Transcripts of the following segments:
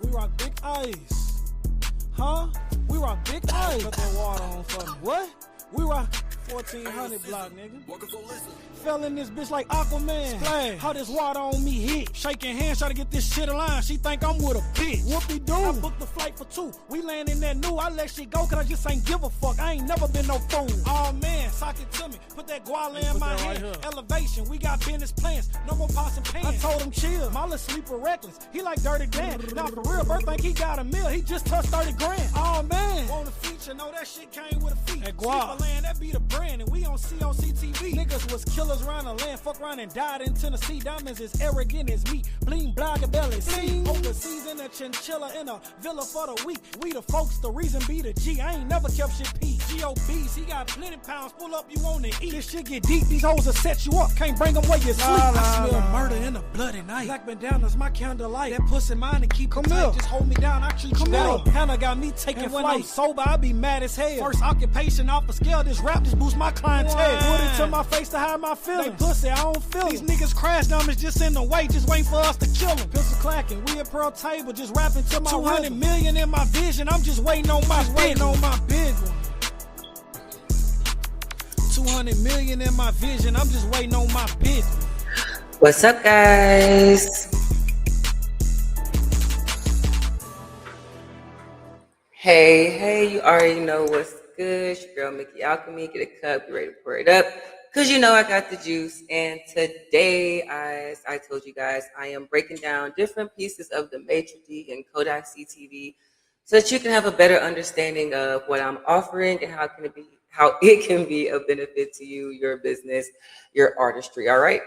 We rock big ice. Huh? We rock big ice. Put that water on for me. What? We rock 1400 block, nigga. Fell in this bitch like Aquaman. Splash. How this water on me hit. Shaking hands, try to get this shit aligned. She think I'm with a bitch. Whoopie-doo. I booked the flight for 2. We land in that new. I let shit go cause I just ain't give a fuck. I ain't never been no fool. Oh man, sock it to me. Put that guala in my hand. Right. Elevation, we got business plans. No more pots and pans. I told him chill. My little sleeper reckless. He like dirty Dan. Now for real, Bert think he got a meal. He just touched 30 grand. Oh man. Want a feature? No, that shit came with a feature. That guala land, that be the brand. And we on COC TV. Niggas was killers around the land, fuck around and died in Tennessee. Diamonds is arrogant as meat, bling, blogger belly. See, overseas in a chinchilla in a villa for the week. We the folks, the reason be the G. I ain't never kept shit P. G.O.B.s, he got plenty pounds, pull up, you want to eat. This shit get deep, these hoes will set you up, can't bring them where you sleep. I smell murder in the bloody night. Black bandanas, my candlelight. That pussy mine and keep come tight. Just hold me down, I treat you well. Hannah got me taking flight. When I'm sober, I be mad as hell. First occupation off a scale, this rap just boost my clientele. Put it to my face to hide my feelings. They pussy, I don't feel these niggas crash numbers just in the way, just waiting for us to kill them. Pistol clacking, we at Pearl Table, just rapping to my 200 rhythm. Million in my vision, I'm just waiting on my big one. 200 million in my vision, I'm just waiting on my big one. What's up, guys? Hey, you already know what's good. It's your girl, Mickey Alchemy. Get a cup, get ready to pour it up. Because you know I got the juice. And today, as I told you guys, I am breaking down different pieces of the Matri D and Kodak CTV so that you can have a better understanding of what I'm offering and how it can be a benefit to you, your business, your artistry. All right.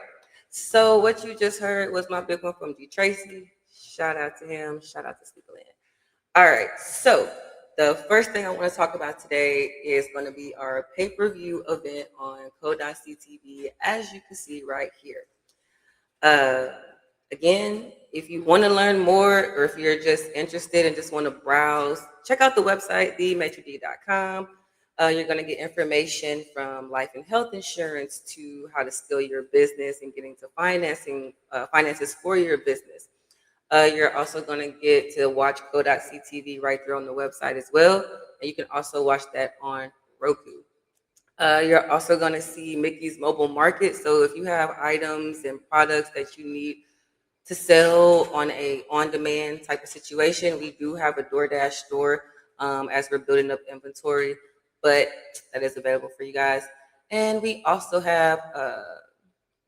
So what you just heard was my big one from D Tracy. Shout out to him. Shout out to Sleeperland. All right. So the first thing I want to talk about today is going to be our pay-per-view event on Kodak CTV, as you can see right here. Again, if you want to learn more or if you're just interested and just want to browse, check out the website, thematrid.com. You're going to get information from life and health insurance to how to scale your business and getting to finances for your business. You're also going to get to watch Kodak CTV right there on the website as well. And you can also watch that on Roku. You're also going to see Mickey's mobile market. So if you have items and products that you need to sell on a on-demand type of situation, we do have a DoorDash store as we're building up inventory, but that is available for you guys. And we also have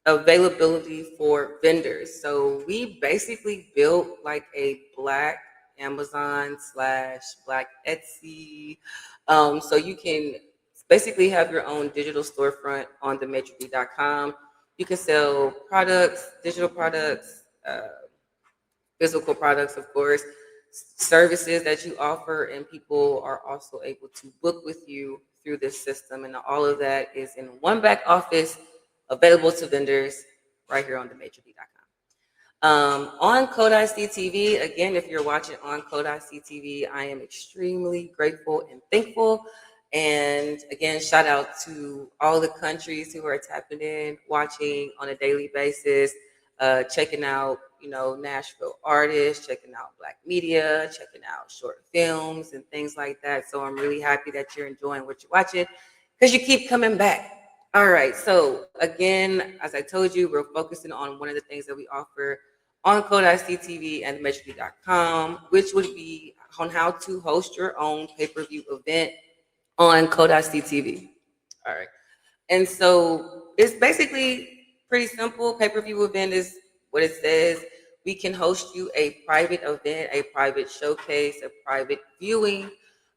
availability for vendors. So we basically built like a Black Amazon / Black Etsy. So you can basically have your own digital storefront on thematrid.com. You can sell products, digital products, physical products, of course, services that you offer, and people are also able to book with you through this system. And all of that is in one back office, available to vendors right here on thematrid.com. On Kodak CTV, again, if you're watching on Kodak CTV, I am extremely grateful and thankful. And again, shout out to all the countries who are tapping in, watching on a daily basis, checking out, Nashville artists, checking out Black media, checking out short films and things like that. So I'm really happy that you're enjoying what you're watching because you keep coming back. All right. So again, as I told you, we're focusing on one of the things that we offer on Kodak CTV and Matri.com, which would be on how to host your own pay-per-view event on Kodak CTV. All right. And so it's basically pretty simple. Pay-per-view event is what it says. We can host you a private event, a private showcase, a private viewing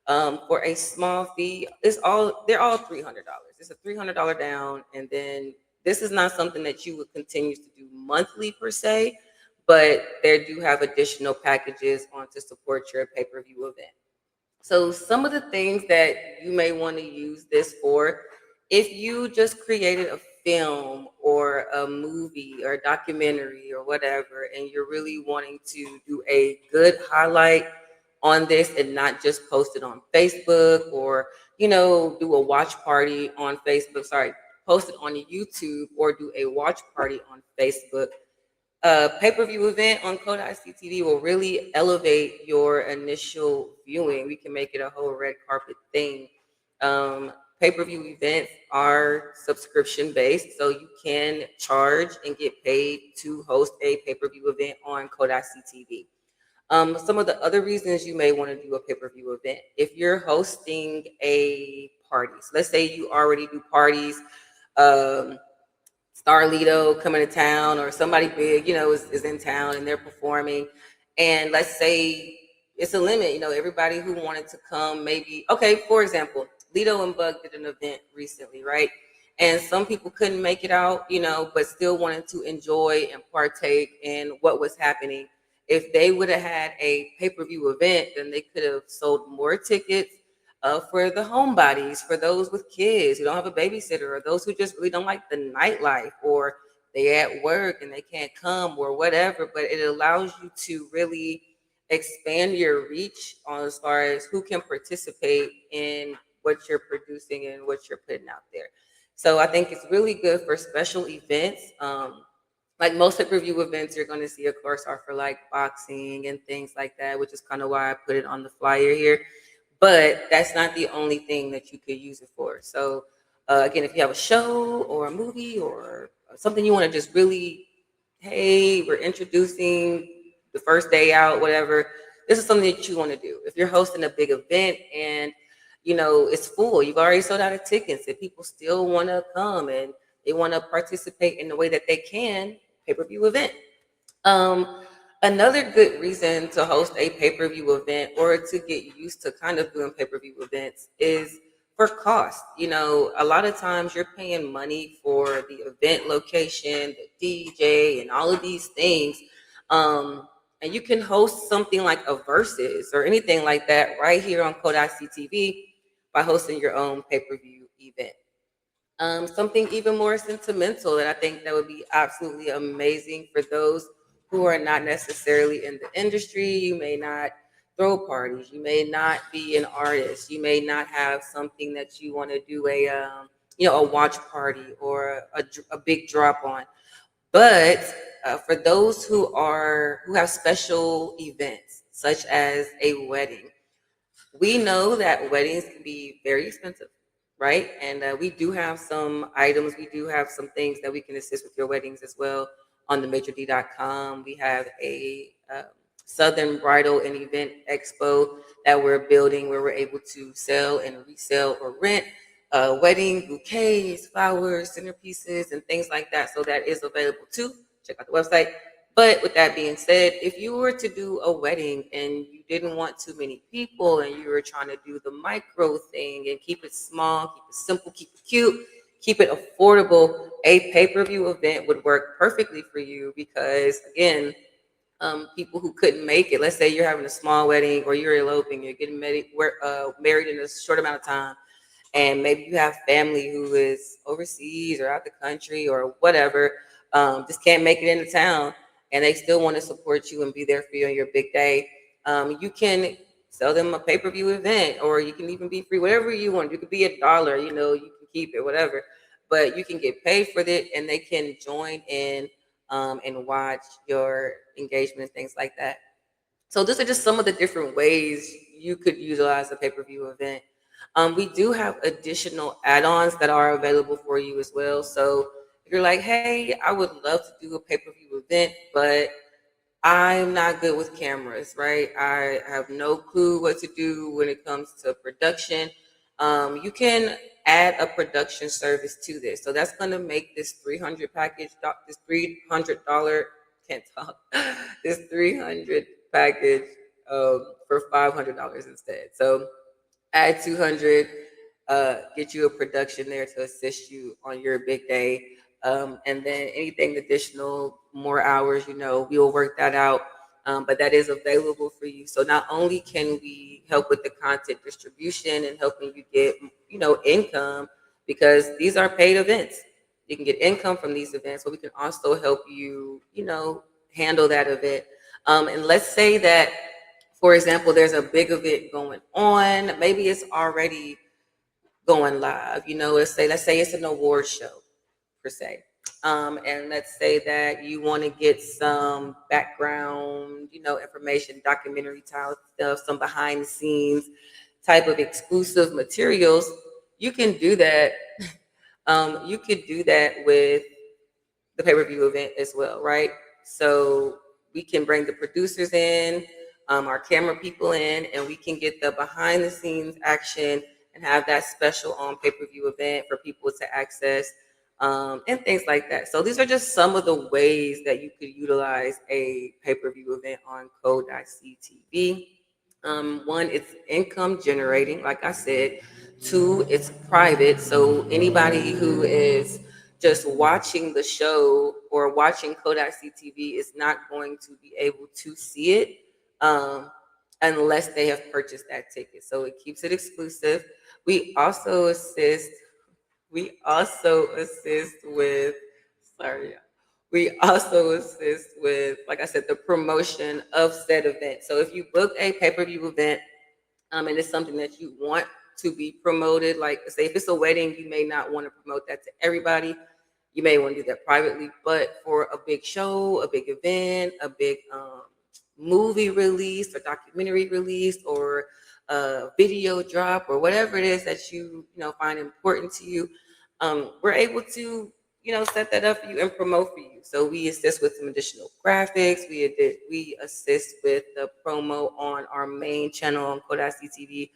for a small fee. They're all $300. It's a $300 down. And then this is not something that you would continue to do monthly per se, but they do have additional packages on to support your pay-per-view event. So some of the things that you may want to use this for, if you just created a film or a movie or a documentary or whatever, and you're really wanting to do a good highlight on this and not just post it on Facebook or, do a watch party on Facebook, post it on YouTube or do a watch party on Facebook, A pay-per-view event on Code.CTV will really elevate your initial viewing. We can make it a whole red carpet thing. Um, Pay-per-view events are subscription based, so you can charge and get paid to host a pay-per-view event on Code.CTV. Some of the other reasons you may want to do a pay-per-view event, if you're hosting a party, so let's say you already do parties, um, Starlito coming to town or somebody big, is in town and they're performing. And let's say it's a limit, everybody who wanted to come, maybe, okay, for example, Lito and Bug did an event recently, right? And some people couldn't make it out, but still wanted to enjoy and partake in what was happening. If they would have had a pay-per-view event, then they could have sold more tickets for the homebodies, for those with kids who don't have a babysitter, or those who just really don't like the nightlife, or they at work and they can't come, or whatever. But it allows you to really expand your reach on as far as who can participate in what you're producing and what you're putting out there. So I think it's really good for special events. Like most pay-per-view events, you're going to see, of course, are for like boxing and things like that, which is kind of why I put it on the flyer here. But that's not the only thing that you could use it for. So again, if you have a show or a movie or something you want to just really, hey, we're introducing the first day out, whatever, this is something that you want to do. If you're hosting a big event and it's full, you've already sold out of tickets, and people still want to come and they want to participate in the way that they can, pay-per-view event. Um, Another good reason to host a pay-per-view event or to get used to kind of doing pay-per-view events is for cost. A lot of times you're paying money for the event location, the DJ, and all of these things. And you can host something like a versus or anything like that right here on Code.CTV by hosting your own pay-per-view event. Something even more sentimental that I think that would be absolutely amazing for those who are not necessarily in the industry. You may not throw parties. You may not be an artist. You may not have something that you want to do a watch party or a big drop on. But for those who have special events, such as a wedding, we know that weddings can be very expensive, right? And we do have some items, we do have some things that we can assist with your weddings as well on the matrid.com. We have a Southern Bridal and Event Expo that we're building where we're able to sell and resell or rent wedding bouquets, flowers, centerpieces, and things like that. So that is available too. Check out the website. But with that being said, if you were to do a wedding and you didn't want too many people and you were trying to do the micro thing and keep it small, keep it simple, keep it cute, keep it affordable, a pay-per-view event would work perfectly for you because, again, people who couldn't make it, let's say you're having a small wedding or you're eloping, you're getting married in a short amount of time, and maybe you have family who is overseas or out the country or whatever, just can't make it into town, and they still want to support you and be there for you on your big day. You can sell them a pay-per-view event, or you can even be free, whatever you want. You could be $1, you can keep it, whatever. But you can get paid for it, and they can join in and watch your engagement and things like that. So these are just some of the different ways you could utilize a pay-per-view event. We do have additional add-ons that are available for you as well. So if you're like, hey, I would love to do a pay-per-view event, but I'm not good with cameras, right? I have no clue what to do when it comes to production. You can add a production service to this. So that's going to make this 300 package, this $300, can't talk, this 300 package for $500 instead. So add 200, get you a production there to assist you on your big day. And then anything additional, more hours, we will work that out. But that is available for you. So not only can we help with the content distribution and helping you get, income, because these are paid events. You can get income from these events, but we can also help you, handle that event. And let's say that, for example, there's a big event going on. Maybe it's already going live. Let's say it's an award show per se. And let's say that you want to get some background, information, documentary type stuff, some behind the scenes type of exclusive materials. You can do that. You could do that with the pay-per-view event as well, right? So we can bring the producers in, our camera people in, and we can get the behind the scenes action and have that special on pay-per-view event for people to access, and things like that. So these are just some of the ways that you could utilize a pay-per-view event on Code.ctv. One, it's income generating, like I said. Two, it's private. So anybody who is just watching the show or watching Kodak CTV is not going to be able to see it, unless they have purchased that ticket. So it keeps it exclusive. We also assist. We also assist with. Sorry. We also assist with, like I said, the promotion of said event. So if you book a pay-per-view event, and it's something that you want to be promoted, like say if it's a wedding, you may not want to promote that to everybody. You may want to do that privately, but for a big show, a big event, a big movie release or documentary release or a video drop or whatever it is that you find important to you, we're able to set that up for you and promote for you. So we assist with some additional graphics. We assist with the promo on our main channel on Kodak CTV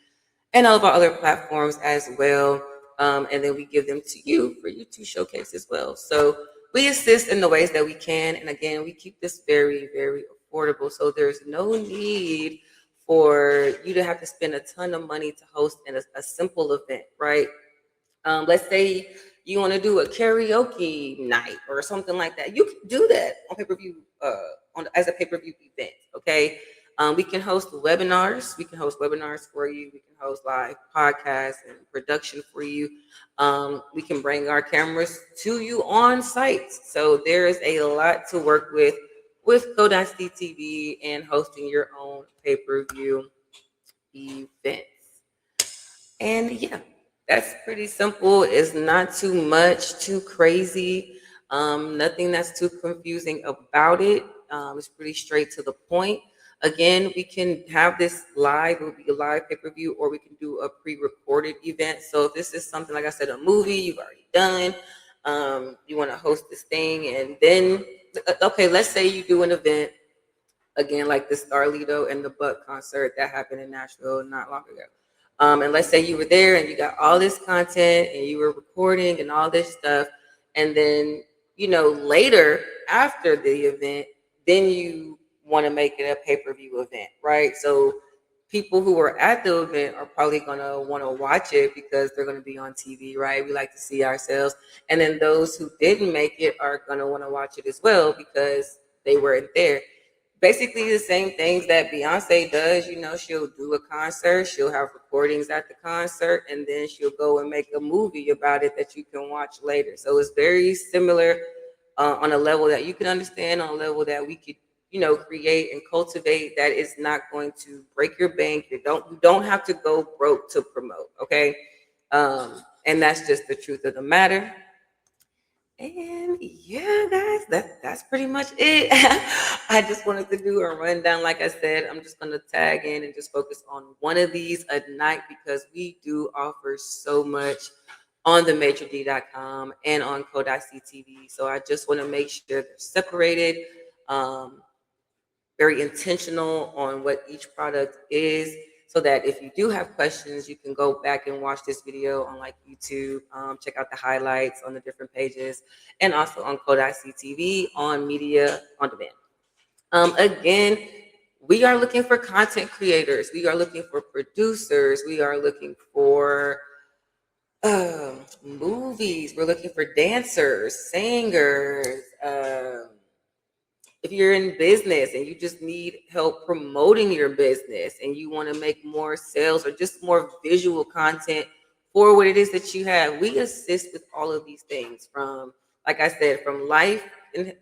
and all of our other platforms as well. And then we give them to you for you to showcase as well. So we assist in the ways that we can. And again, we keep this very, very affordable. So there's no need for you to have to spend a ton of money to host a simple event, right? Let's say you want to do a karaoke night or something like that. You can do that on pay-per-view, as a pay-per-view event. Okay. We can host webinars. We can host webinars for you. We can host live podcasts and production for you. We can bring our cameras to you on site. So there is a lot to work with Code.ctv and hosting your own pay-per-view events. And yeah, that's pretty simple. It's not too much, too crazy. Nothing that's too confusing about it. It's pretty straight to the point. Again, we can have this live. It will be a live pay-per-view, or we can do a pre-recorded event. So if this is something, like I said, a movie you've already done, you want to host this thing, and then, okay, let's say you do an event, again, like the Starlito and the Buck concert that happened in Nashville not long ago. And let's say you were there and you got all this content and you were recording and all this stuff. And then, later after the event, then you want to make it a pay-per-view event, right? So people who were at the event are probably going to want to watch it because they're going to be on TV, right? We like to see ourselves. And then those who didn't make it are going to want to watch it as well because they weren't there. Basically the same things that Beyonce does. She'll do a concert, she'll have recordings at the concert, and then she'll go and make a movie about it that you can watch later. So it's very similar, on a level that you can understand, on a level that we could, create and cultivate, that is not going to break your bank. You don't have to go broke to promote, okay? And that's just the truth of the matter. And yeah, guys, that's pretty much it. I just wanted to do a rundown. Like I said, I'm just going to tag in and just focus on one of these a night because we do offer so much on the MatriD.com and on Code.ctv. So I just want to make sure they're separated, very intentional on what each product is, so that if you do have questions, you can go back and watch this video on like YouTube, check out the highlights on the different pages, and also on Code.ctv on media on demand. Again, we are looking for content creators. We are looking for producers. We are looking for movies. We're looking for dancers, singers. If you're in business and you just need help promoting your business and you want to make more sales or just more visual content for what it is that you have, we assist with all of these things, from, like I said, from life and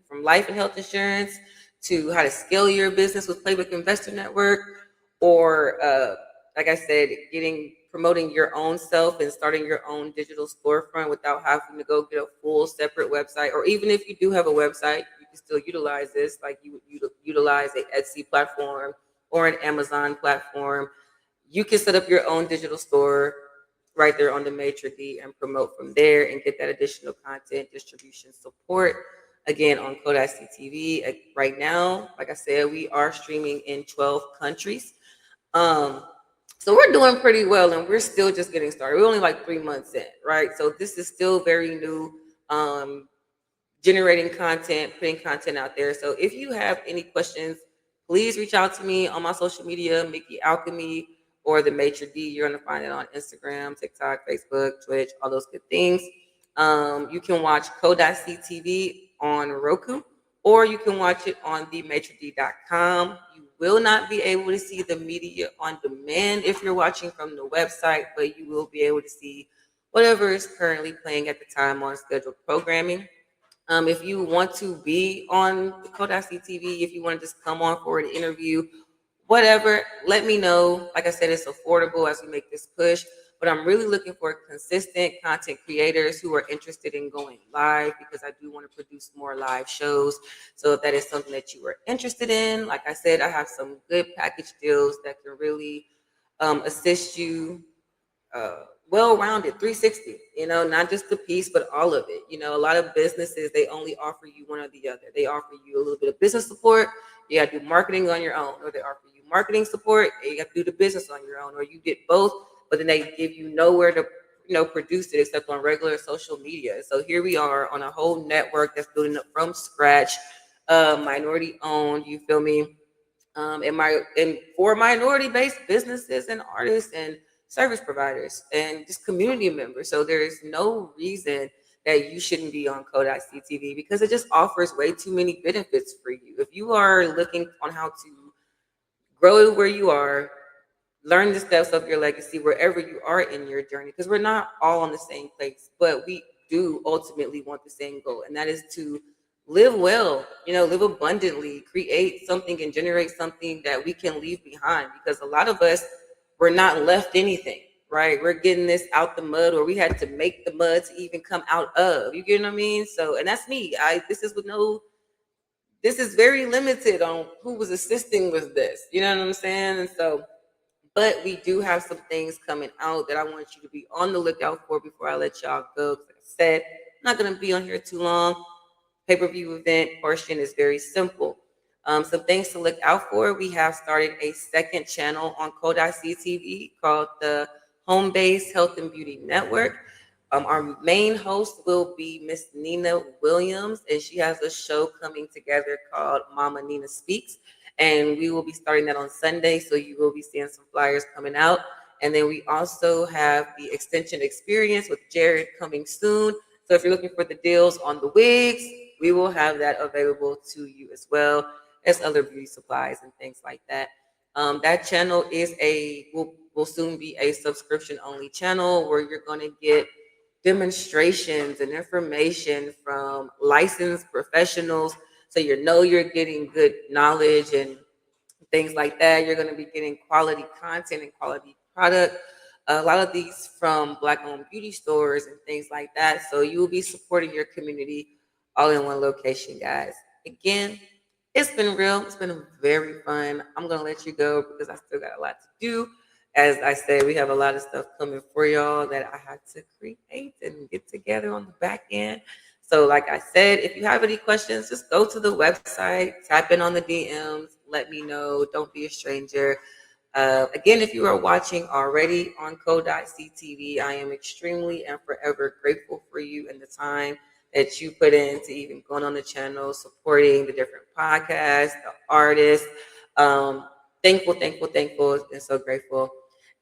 health insurance to how to scale your business with Playbook Investor Network, or like I said, getting promoting your own self and starting your own digital storefront without having to go get a full separate website. Or even if you do have a website, you can still utilize this, like you would utilize a Etsy platform or an Amazon platform. You can set up your own digital store right there on the Matri D and promote from there and get that additional content distribution support. Again, on Code.CTV right now, like I said, we are streaming in 12 countries. So we're doing pretty well, and we're still just getting started. We're only like 3 months in, right? So this is still very new. Generating content, putting content out there. So if you have any questions, please reach out to me on my social media, Mickey Alchemy or the Matri D. You're gonna find it on Instagram, TikTok, Facebook, Twitch, all those good things. You can watch Code.CTV on Roku, or you can watch it on thematrid.com. You will not be able to see the media on demand if you're watching from the website, but you will be able to see whatever is currently playing at the time on scheduled programming. If you want to be on Code.CTV, if you want to just come on for an interview, whatever, let me know. Like I said, it's affordable as we make this push, but I'm really looking for consistent content creators who are interested in going live, because I do want to produce more live shows. So if that is something that you are interested in, like I said, I have some good package deals that can really assist you well-rounded 360, not just the piece, but all of it. A lot of businesses, they only offer you one or the other. They offer you a little bit of business support, you got to do marketing on your own, or they offer you marketing support and you got to do the business on your own, or you get both, but then they give you nowhere to produce it except on regular social media. So here we are on a whole network that's building up from scratch, minority owned, you feel me, and for minority-based businesses and artists and service providers and just community members. So there is no reason that you shouldn't be on Code.CTV, because it just offers way too many benefits for you. If you are looking on how to grow where you are, learn the steps of your legacy wherever you are in your journey, because we're not all in the same place, but we do ultimately want the same goal, and that is to live well, live abundantly, create something and generate something that we can leave behind, because a lot of us, we're not left anything, right? We're getting this out the mud, or we had to make the mud to even come out of, you get what I mean? So, and that's me. This is very limited on who was assisting with this, you know what I'm saying? And so, but we do have some things coming out that I want you to be on the lookout for before I let y'all go. Like I said, I'm not going to be on here too long. Pay-per-view event portion is very simple. Some things to look out for. We have started a second channel on Code.CTV called the Home Base Health and Beauty Network. Our main host will be Miss Nina Williams, and she has a show coming together called Mama Nina Speaks. And we will be starting that on Sunday, so you will be seeing some flyers coming out. And then we also have the Extension Experience with Jared coming soon. So if you're looking for the deals on the wigs, we will have that available to you as well as other beauty supplies and things like that. That channel will soon be a subscription-only channel where you're going to get demonstrations and information from licensed professionals, so you're getting good knowledge and things like that. You're going to be getting quality content and quality product, a lot of these from Black-owned beauty stores and things like that. So you will be supporting your community all in one location, guys. Again, it's been real. It's been very fun. I'm going to let you go because I still got a lot to do. As I said, we have a lot of stuff coming for y'all that I had to create and get together on the back end. So like I said, if you have any questions, just go to the website, tap in on the DMs, let me know. Don't be a stranger. Again, if you are watching already on Code.CTV, I am extremely and forever grateful for you and the time that you put into even going on the channel, supporting the different podcasts, the artists. Thankful, and so grateful.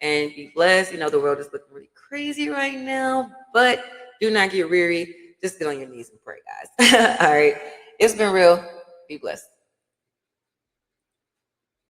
And be blessed. The world is looking really crazy right now, but do not get weary. Just get on your knees and pray, guys. All right. It's been real. Be blessed.